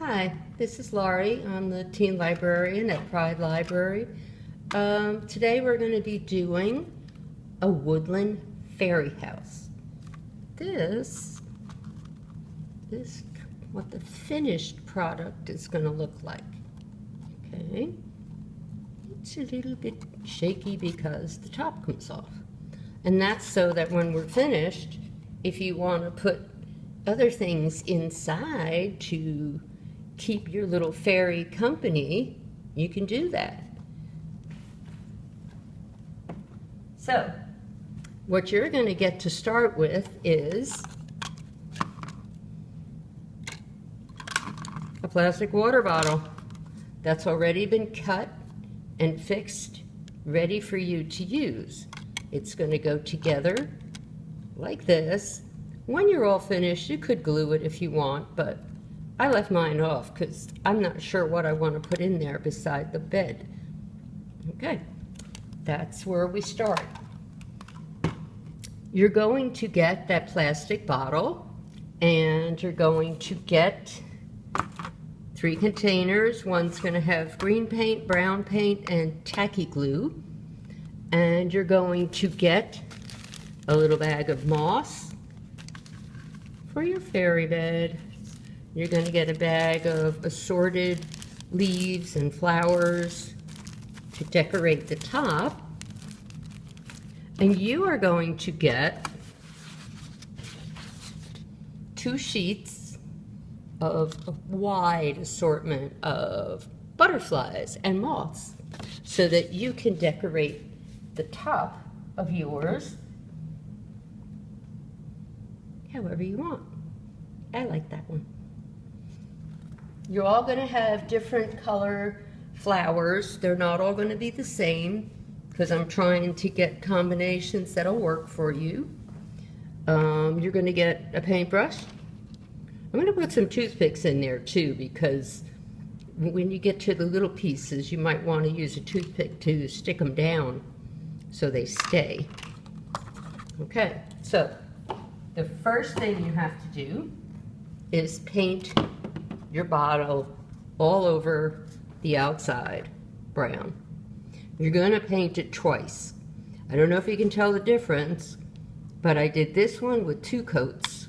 Hi, this is Laurie. I'm the teen librarian at Pride Library. Today we're going to be doing a Woodland fairy house. This is what the finished product is going to look like. Okay, it's a little bit shaky because the top comes off. And that's so that when we're finished, if you want to put other things inside to keep your little fairy company, you can do that. So, what you're going to get to start with is a plastic water bottle that's already been cut and fixed, ready for you to use. It's going to go together like this. When you're all finished, you could glue it if you want, but I left mine off because I'm not sure what I want to put in there beside the bed. Okay, that's where we start. You're going to get that plastic bottle, and you're going to get 3 containers. One's going to have green paint, brown paint, and tacky glue. And you're going to get a little bag of moss for your fairy bed. You're going to get a bag of assorted leaves and flowers to decorate the top. And you are going to get 2 sheets of a wide assortment of butterflies and moths so that you can decorate the top of yours however you want. I like that one. You're all going to have different color flowers. They're not all going to be the same because I'm trying to get combinations that'll work for you. You're going to get a paintbrush. I'm going to put some toothpicks in there too, because when you get to the little pieces, you might want to use a toothpick to stick them down so they stay. Okay, so the first thing you have to do is paint your bottle all over the outside brown. You're going to paint it twice. I don't know if you can tell the difference, but I did this one with 2 coats.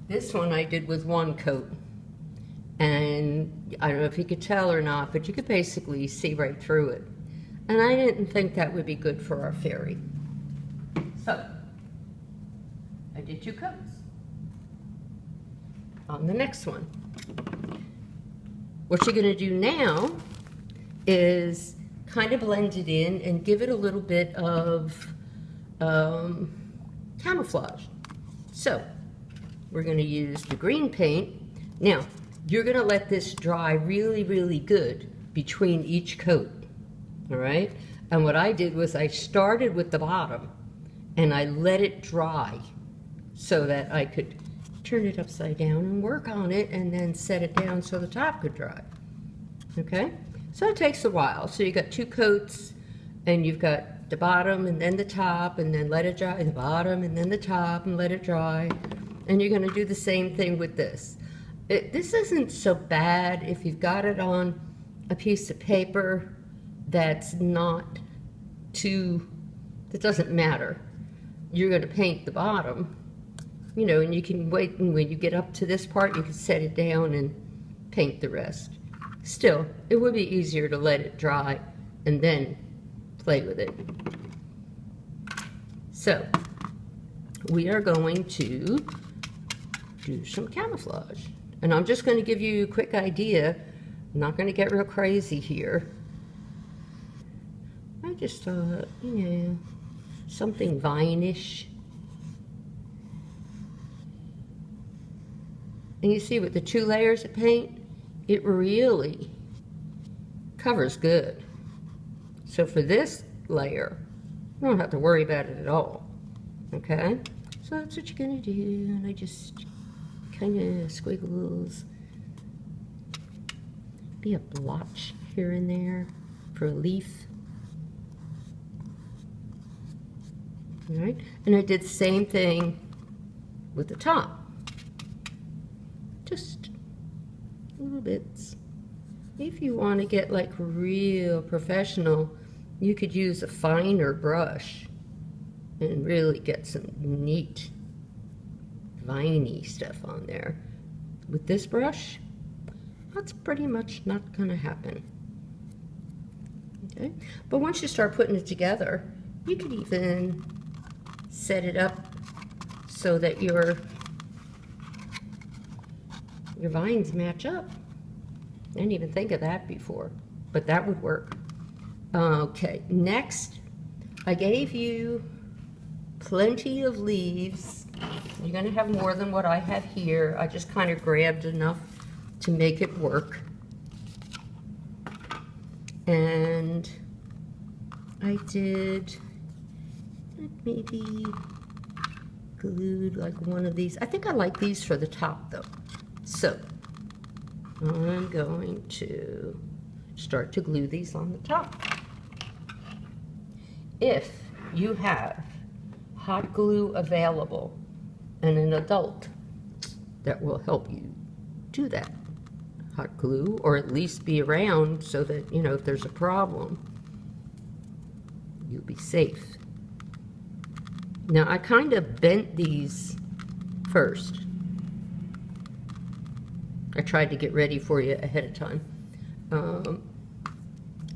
This one I did with 1 coat. And I don't know if you could tell or not, but you could basically see right through it. And I didn't think that would be good for our fairy. So, I did 2 coats. On the next one. What you're going to do now is kind of blend it in and give it a little bit of camouflage. So, we're going to use the green paint. Now, you're going to let this dry really, really good between each coat. All right? And what I did was I started with the bottom and I let it dry so that I could turn it upside down and work on it and then set it down so the top could dry. Okay? So it takes a while. So you got 2 coats and you've got the bottom and then the top and then let it dry, the bottom and then the top and let it dry. And you're going to do the same thing with this. This isn't so bad if you've got it on a piece of paper that's not too, that doesn't matter. You're going to paint the bottom, you know, and you can wait, and when you get up to this part, you can set it down and paint the rest. Still, it would be easier to let it dry and then play with it. So, we are going to do some camouflage. And I'm just going to give you a quick idea. I'm not going to get real crazy here. I just thought, you know, something vine-ish. And you see with the 2 layers of paint, it really covers good. So for this layer, you don't have to worry about it at all. Okay? So that's what you're going to do. And I just kind of squiggles. Be a blotch here and there for a leaf. All right, and I did the same thing with the top. Just little bits. If you want to get like real professional, you could use a finer brush and really get some neat viney stuff on there. With this brush, that's pretty much not going to happen. Okay, but once you start putting it together, you could even set it up so that your vines match up. I didn't even think of that before, but that would work. Okay, next, I gave you plenty of leaves. You're going to have more than what I have here. I just kind of grabbed enough to make it work. And I did maybe glued like one of these. I think I like these for the top though. So I'm going to start to glue these on the top. If you have hot glue available and an adult that will help you do that, hot glue, or at least be around so that, you know, if there's a problem, you'll be safe. Now, I kind of bent these first. I tried to get ready for you ahead of time.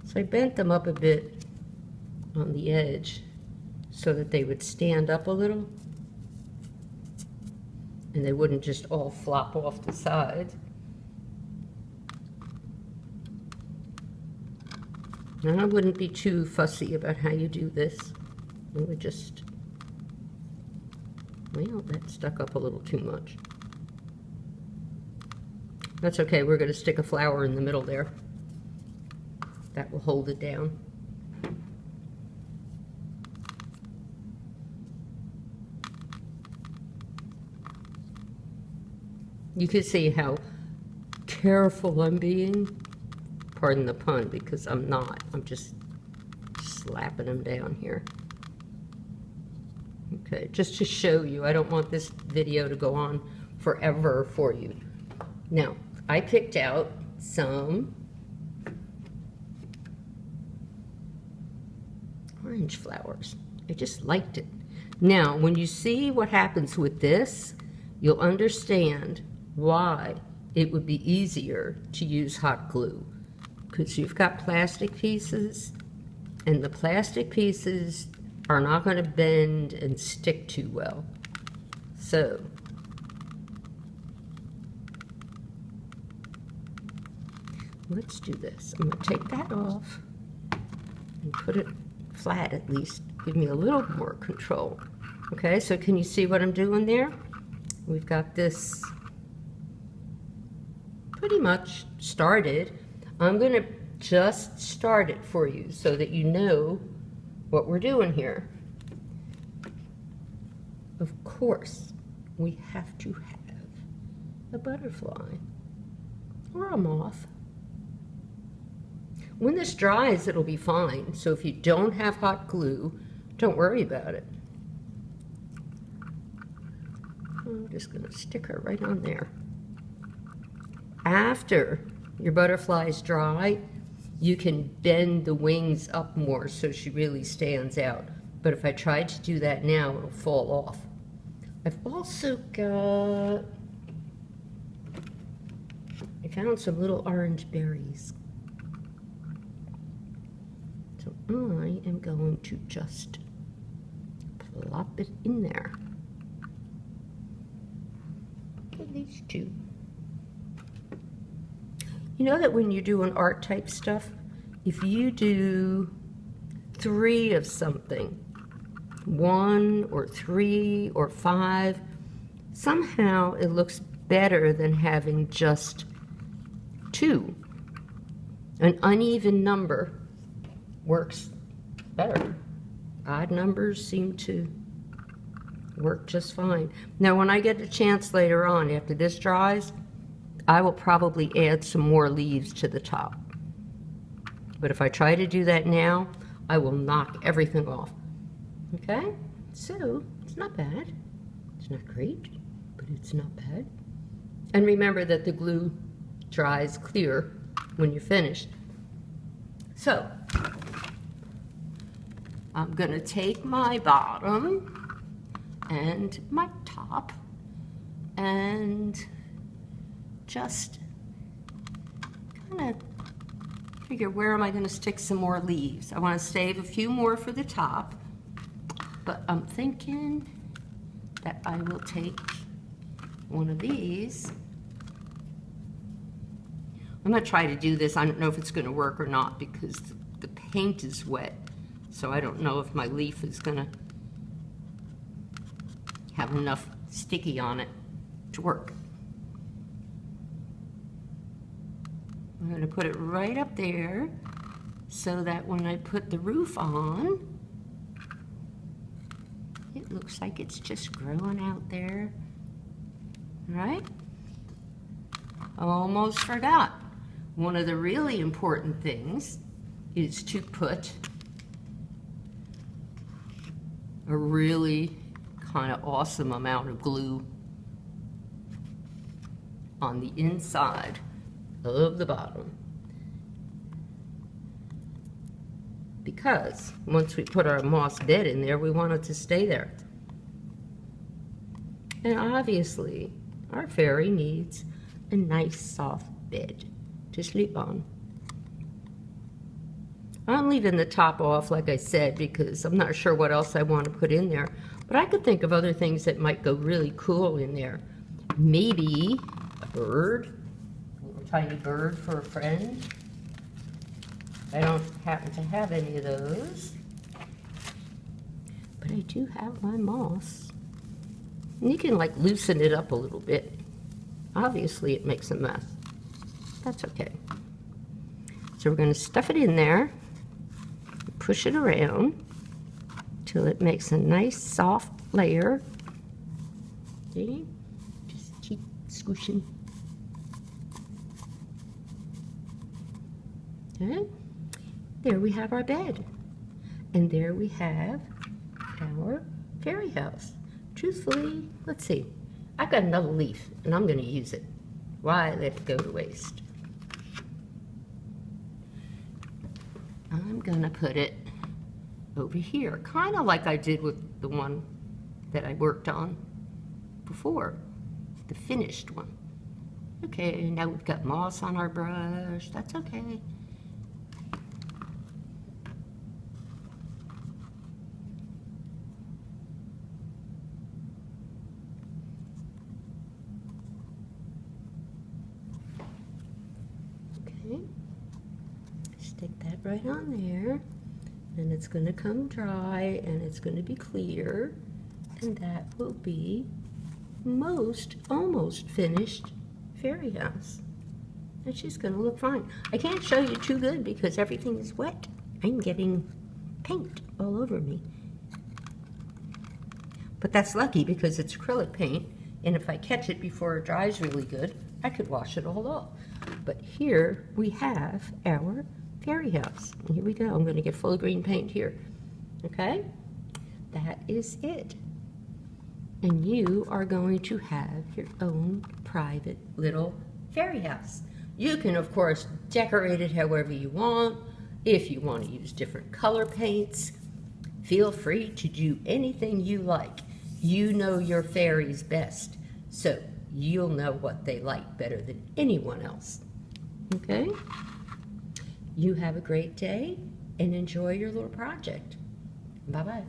So I bent them up a bit on the edge so that they would stand up a little and they wouldn't just all flop off the sides. And I wouldn't be too fussy about how you do this. I would just, well, that stuck up a little too much. That's okay, we're going to stick a flower in the middle there. That will hold it down. You can see how careful I'm being. Pardon the pun, because I'm not. I'm just slapping them down here. Okay, just to show you, I don't want this video to go on forever for you. Now, I picked out some orange flowers. I just liked it. Now, when you see what happens with this, you'll understand why it would be easier to use hot glue. Because you've got plastic pieces, and the plastic pieces are not going to bend and stick too well. So, let's do this. I'm going to take that off and put it flat at least. Give me a little more control. Okay, so can you see what I'm doing there? We've got this pretty much started. I'm going to just start it for you so that you know what we're doing here. Of course, we have to have a butterfly or a moth. When this dries, it'll be fine. So if you don't have hot glue, don't worry about it. I'm just going to stick her right on there. After your butterfly's dry, you can bend the wings up more so she really stands out. But if I tried to do that now, it'll fall off. I've also got, I found some little orange berries. So I am going to just plop it in there. At least two. You know that when you're doing art type stuff, if you do 3 of something, 1 or 3 or 5, somehow it looks better than having just 2. An uneven number works better. Odd numbers seem to work just fine. Now when I get a chance later on, after this dries, I will probably add some more leaves to the top. But if I try to do that now, I will knock everything off. Okay? So, it's not bad. It's not great. It's not bad. And remember that the glue dries clear when you're finished. So, I'm gonna take my bottom and my top and just kind of figure, where am I gonna stick some more leaves? I wanna save a few more for the top, but I'm thinking that I will take one of these. I'm gonna try to do this. I don't know if it's gonna work or not because the paint is wet. So I don't know if my leaf is gonna have enough sticky on it to work. I'm gonna put it right up there so that when I put the roof on, it looks like it's just growing out there. All right? Almost forgot. One of the really important things is to put a really kind of awesome amount of glue on the inside of the bottom. Because once we put our moss bed in there, we want it to stay there. And obviously, our fairy needs a nice soft bed to sleep on. I'm leaving the top off, like I said, because I'm not sure what else I want to put in there. But I could think of other things that might go really cool in there. Maybe a bird, a little tiny bird for a friend. I don't happen to have any of those. But I do have my moss. And you can like loosen it up a little bit. Obviously it makes a mess. That's okay. So we're going to stuff it in there, push it around till it makes a nice soft layer. See? Just keep squishing. Okay. There we have our bed. And there we have our fairy house. Truthfully, let's see. I've got another leaf and I'm going to use it. Why let it go to waste? I'm going to put it over here, kind of like I did with the one that I worked on before, the finished one. Okay, now we've got moss on our brush. That's okay. Stick that right on there, and it's going to come dry and it's going to be clear, and that will be almost finished fairy house. And she's going to look fine. I can't show you too good because everything is wet. I'm getting paint all over me. But that's lucky because it's acrylic paint, and if I catch it before it dries really good, I could wash it all off. But here we have our fairy house. And here we go. I'm going to get full of green paint here. Okay? That is it. And you are going to have your own private little fairy house. You can, of course, decorate it however you want. If you want to use different color paints, feel free to do anything you like. You know your fairies best, so you'll know what they like better than anyone else. Okay? You have a great day and enjoy your little project. Bye-bye.